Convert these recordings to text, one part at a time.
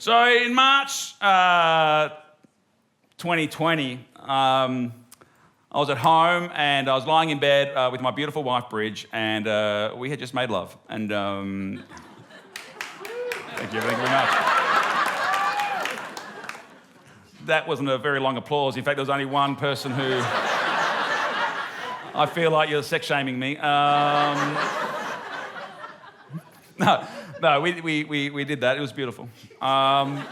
So in March 2020, I was at home and I was lying in bed with my beautiful wife, Bridge, and we had just made love. And thank you very much. That wasn't a very long applause. In fact, there was only one person who... I feel like you're sex shaming me. No, we did that. It was beautiful. No.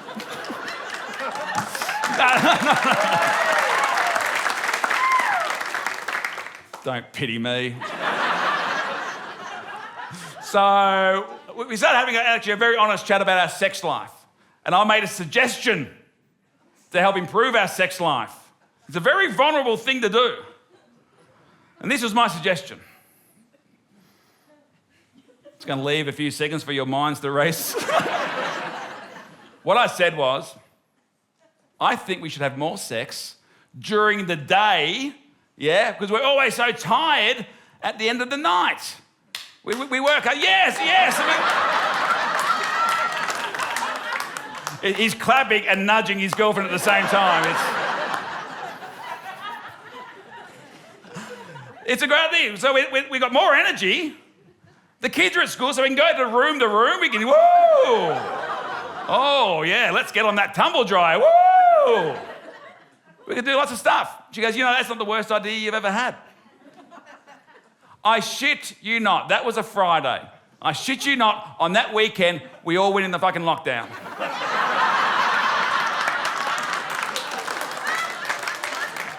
Don't pity me. So we started having actually a very honest chat about our sex life. And I made a suggestion to help improve our sex life. It's a very vulnerable thing to do. And this was my suggestion. It's going to leave a few seconds for your minds to race. What I said was, I think we should have more sex during the day, yeah, because we're always so tired at the end of the night. We work hard. Yes. I mean, he's clapping and nudging his girlfriend at the same time. It's a great thing. So we got more energy. The kids are at school, so we can go to room. We can, whoa! Oh, yeah, let's get on that tumble dryer. Whoa! We can do lots of stuff. She goes, that's not the worst idea you've ever had. I shit you not. That was a Friday. I shit you not. On that weekend, we all went in the fucking lockdown.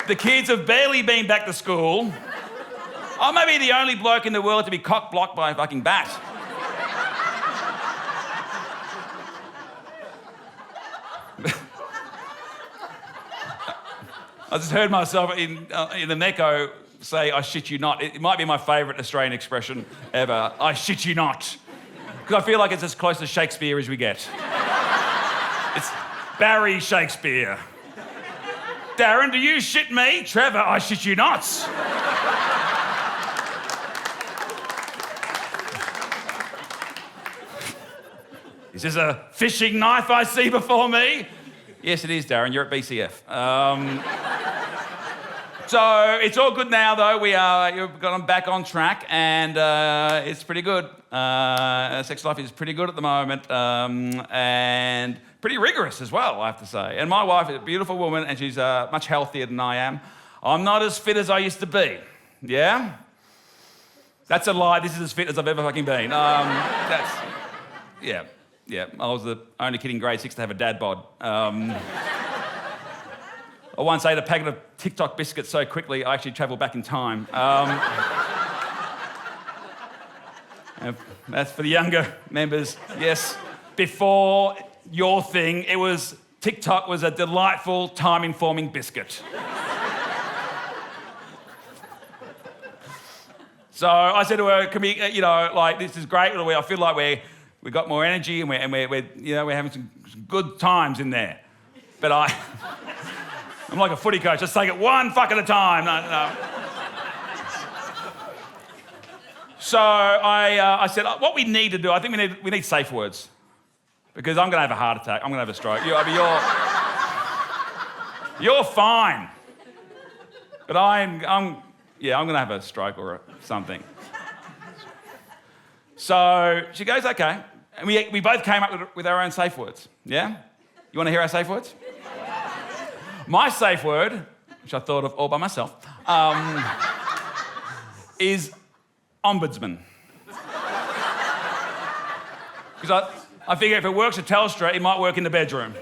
The kids have barely been back to school. I may be the only bloke in the world to be cock-blocked by a fucking bat. I just heard myself in the Neko say, I shit you not. It might be my favourite Australian expression ever. I shit you not. Because I feel like it's as close to Shakespeare as we get. It's Barry Shakespeare. Darren, do you shit me? Trevor, I shit you not. Is this a fishing knife I see before me? Yes, it is, Darren. You're at BCF. So it's all good now, though. You've got them back on track, and it's pretty good. Sex life is pretty good at the moment, and pretty rigorous as well, I have to say. And my wife is a beautiful woman, and she's much healthier than I am. I'm not as fit as I used to be. Yeah? That's a lie. This is as fit as I've ever fucking been. Yeah, I was the only kid in grade 6 to have a dad bod. I once ate a packet of TikTok biscuits so quickly I actually travelled back in time. And that's for the younger members. Yes, before your thing, TikTok was a delightful, time-informing biscuit. So I said to her, "Can we, this is great. I feel like we got more energy and we're having some good times in there." But I'm like a footy coach. Just take it one fuck at a time. No. So I said, what we need to do, I think we need safe words, because I'm going to have a heart attack. I'm going to have a stroke. You're fine, but I'm going to have a stroke or something. So she goes, okay. And we both came up with our own safe words, yeah? You want to hear our safe words? My safe word, which I thought of all by myself, is ombudsman. Because I figure if it works at Telstra, it might work in the bedroom.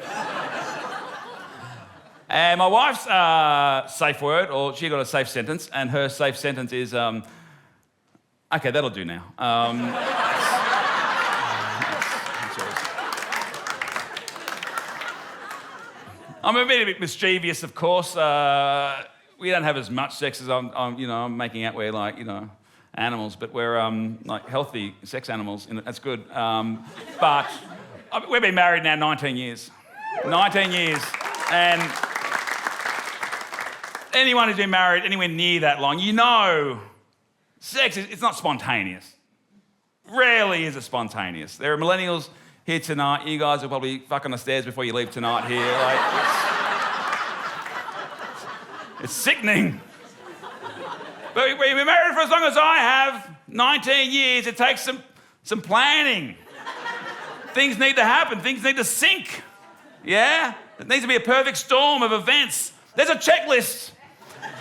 And my wife's safe word, or she got a safe sentence, and her safe sentence is, okay, that'll do now. I'm a bit mischievous, of course. We don't have as much sex as I'm making out we're like, animals, but we're like healthy sex animals. That's good. But we've been married now 19 years. 19 years. And anyone who's been married anywhere near that long, sex, it's not spontaneous. Rarely is it spontaneous. There are millennials here tonight. You guys will probably fuck on the stairs before you leave tonight here. It's sickening. But we've been married for as long as I have, 19 years. It takes some planning. Things need to happen. Things need to sync. Yeah? It needs to be a perfect storm of events. There's a checklist.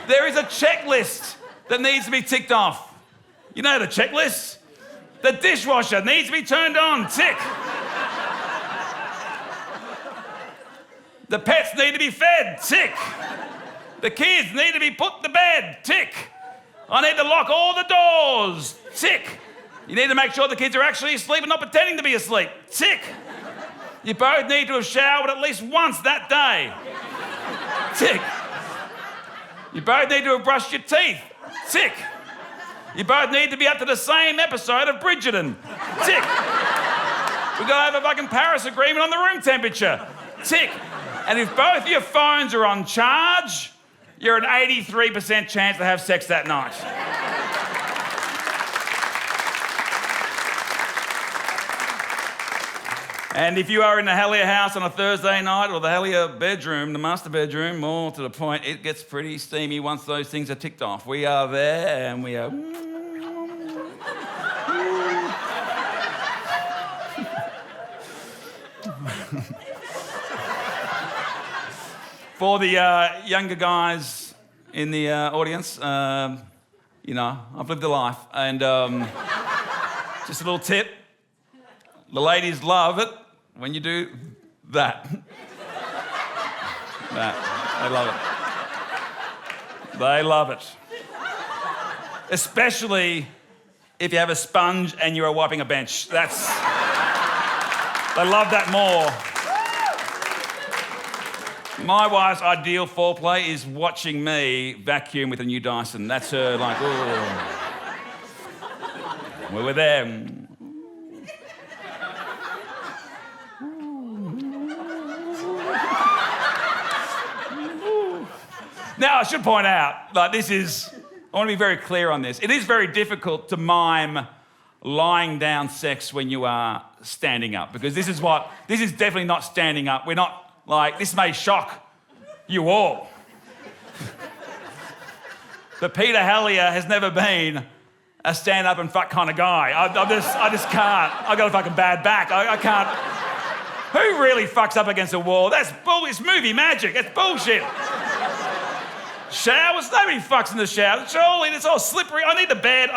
There is a checklist that needs to be ticked off. You know the checklist? The dishwasher needs to be turned on. Tick. The pets need to be fed. Tick. The kids need to be put to bed. Tick. I need to lock all the doors. Tick. You need to make sure the kids are actually asleep and not pretending to be asleep. Tick. You both need to have showered at least once that day. Tick. You both need to have brushed your teeth. Tick. You both need to be up to the same episode of Bridgerton. Tick. We've got to have a fucking Paris agreement on the room temperature. Tick. And if both your phones are on charge, you're an 83% chance to have sex that night. And if you are in the Helliar house on a Thursday night, or the Helliar bedroom, the master bedroom, more to the point, it gets pretty steamy once those things are ticked off. We are there and we are... For the younger guys in the audience, you know, I've lived a life. And just a little tip. The ladies love it when you do that. They love it. They love it. Especially if you have a sponge and you are wiping a bench. They love that more. My wife's ideal foreplay is watching me vacuum with a new Dyson. That's her like, oh. We were there. Now, I should point out, I want to be very clear on this. It is very difficult to mime lying down sex when you are standing up, because this is definitely not standing up. We're not like, this may shock you all. But Peter Helliar has never been a stand up and fuck kind of guy. I just can't. I've got a fucking bad back. I can't. Who really fucks up against a wall? That's bull. It's movie magic. It's bullshit. Showers? Nobody fucks in the shower. Surely it's all slippery. I need the bed.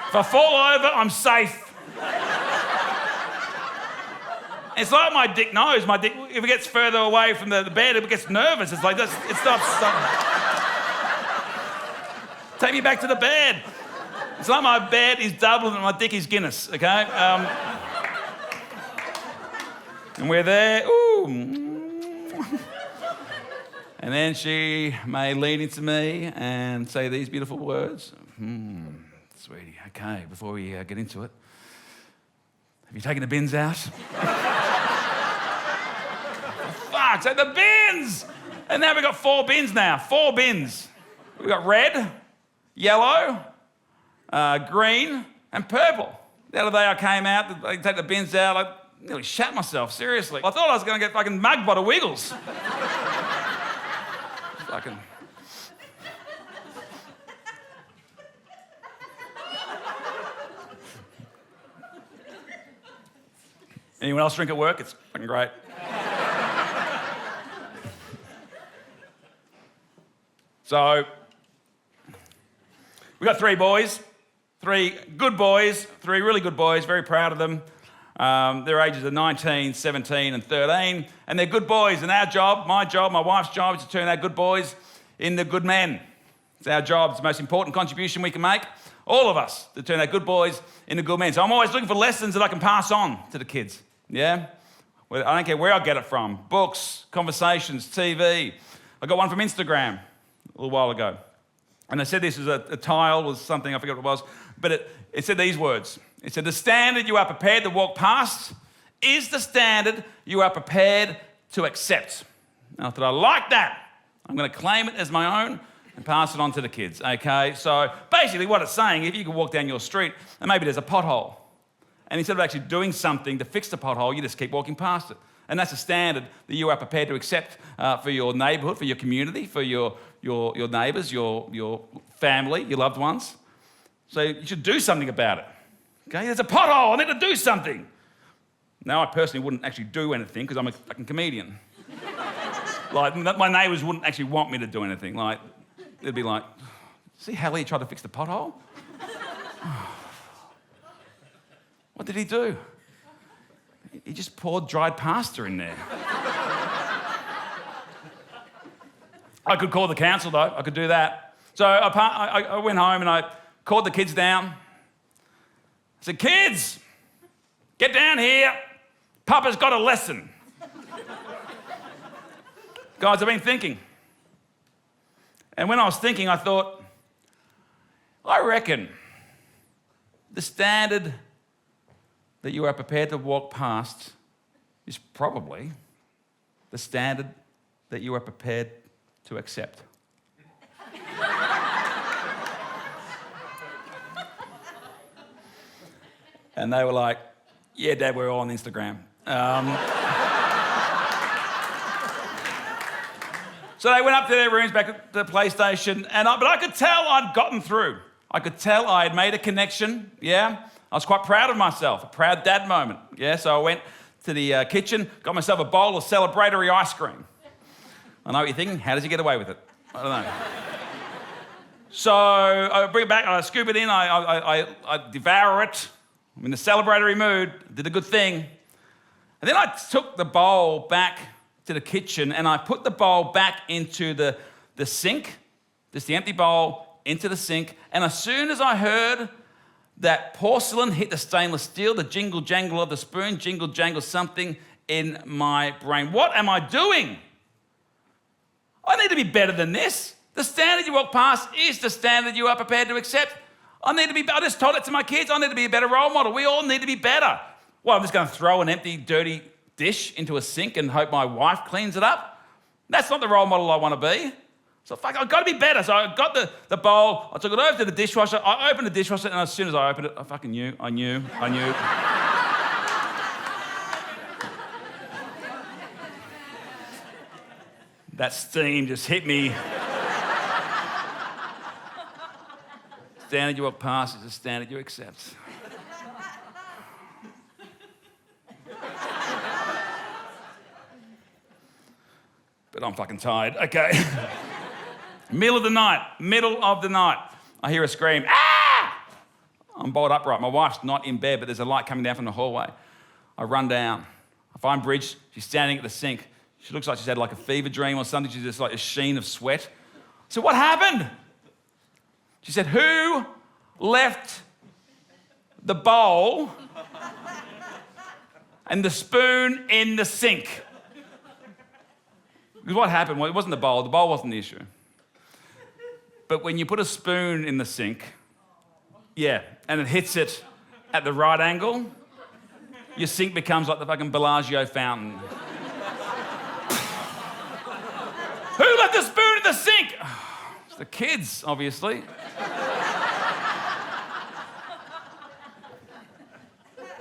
If I fall over, I'm safe. It's like my dick knows. My dick, if it gets further away from the bed, it gets nervous. It's like, it stops. Take me back to the bed. It's like my bed is Dublin and my dick is Guinness, okay? And we're there. Ooh. And then she may lean into me and say these beautiful words. Sweetie, okay, before we get into it, have you taken the bins out? Fuck, so the bins! And now we've got 4 bins now, 4 bins. We've got red, yellow, green, and purple. The other day I came out, they take the bins out, I nearly shat myself, seriously. I thought I was going to get fucking mugged by the Wiggles. Fucking... Anyone else drink at work? It's fucking great. So, we got 3 boys, 3 good boys, 3 really good boys, very proud of them. Their ages are 19, 17 and 13, and they're good boys. And our job, my wife's job, is to turn our good boys into good men. It's our job. It's the most important contribution we can make, all of us, to turn our good boys into good men. So I'm always looking for lessons that I can pass on to the kids, yeah? I don't care where I get it from. Books, conversations, TV. I got one from Instagram a little while ago. And they said this was a tile, was something, I forget what it was, but it said these words. It said, the standard you are prepared to walk past is the standard you are prepared to accept. Now, I thought I like that. I'm going to claim it as my own and pass it on to the kids, okay? So basically what it's saying, if you can walk down your street and maybe there's a pothole And instead of actually doing something to fix the pothole, you just keep walking past it. And that's a standard that you are prepared to accept for your neighbourhood, for your community, for your neighbours, your family, your loved ones. So you should do something about it. Okay, there's a pothole, I need to do something. Now, I personally wouldn't actually do anything because I'm a fucking comedian. Like, my neighbours wouldn't actually want me to do anything. Like, they'd be like, see Helliar tried to fix the pothole? What did he do? He just poured dried pasta in there. I could call the council, though. I could do that. So I went home and I called the kids down. I said, kids, get down here. Papa's got a lesson. Guys, I've been thinking. And when I was thinking, I thought, I reckon the standard that you are prepared to walk past is probably the standard that you are prepared to accept. And they were like, yeah, Dad, we're all on Instagram. So they went up to their rooms back at the PlayStation, but I could tell I'd gotten through. I could tell I had made a connection, yeah? I was quite proud of myself, a proud dad moment, yeah? So I went to the kitchen, got myself a bowl of celebratory ice cream. I know what you're thinking, how does he get away with it? I don't know. So I bring it back, I scoop it in, I devour it. I'm in the celebratory mood, did a good thing. And then I took the bowl back to the kitchen and I put the bowl back into the sink, just the empty bowl, into the sink. And as soon as I heard that porcelain hit the stainless steel, the jingle jangle of the spoon, jingle jangle something in my brain. What am I doing? I need to be better than this. The standard you walk past is the standard you are prepared to accept. I just told it to my kids, I need to be a better role model. We all need to be better. Well, I'm just going to throw an empty, dirty dish into a sink and hope my wife cleans it up? That's not the role model I want to be. So I've got to be better. So I got the bowl, I took it over to the dishwasher, I opened the dishwasher, and as soon as I opened it, I knew. That steam just hit me. Standard you walk past is the standard you accept. But I'm fucking tired. Okay. Middle of the night. I hear a scream. Ah! I'm bolt upright. My wife's not in bed, but there's a light coming down from the hallway. I run down. I find Bridge. She's standing at the sink. She looks like she's had like a fever dream or something. She's just like a sheen of sweat. So what happened? She said, who left the bowl and the spoon in the sink? Because what happened, well, it wasn't the bowl wasn't the issue. But when you put a spoon in the sink, yeah, and it hits it at the right angle, your sink becomes like the fucking Bellagio fountain. Who left the spoon in the sink? It's the kids, obviously.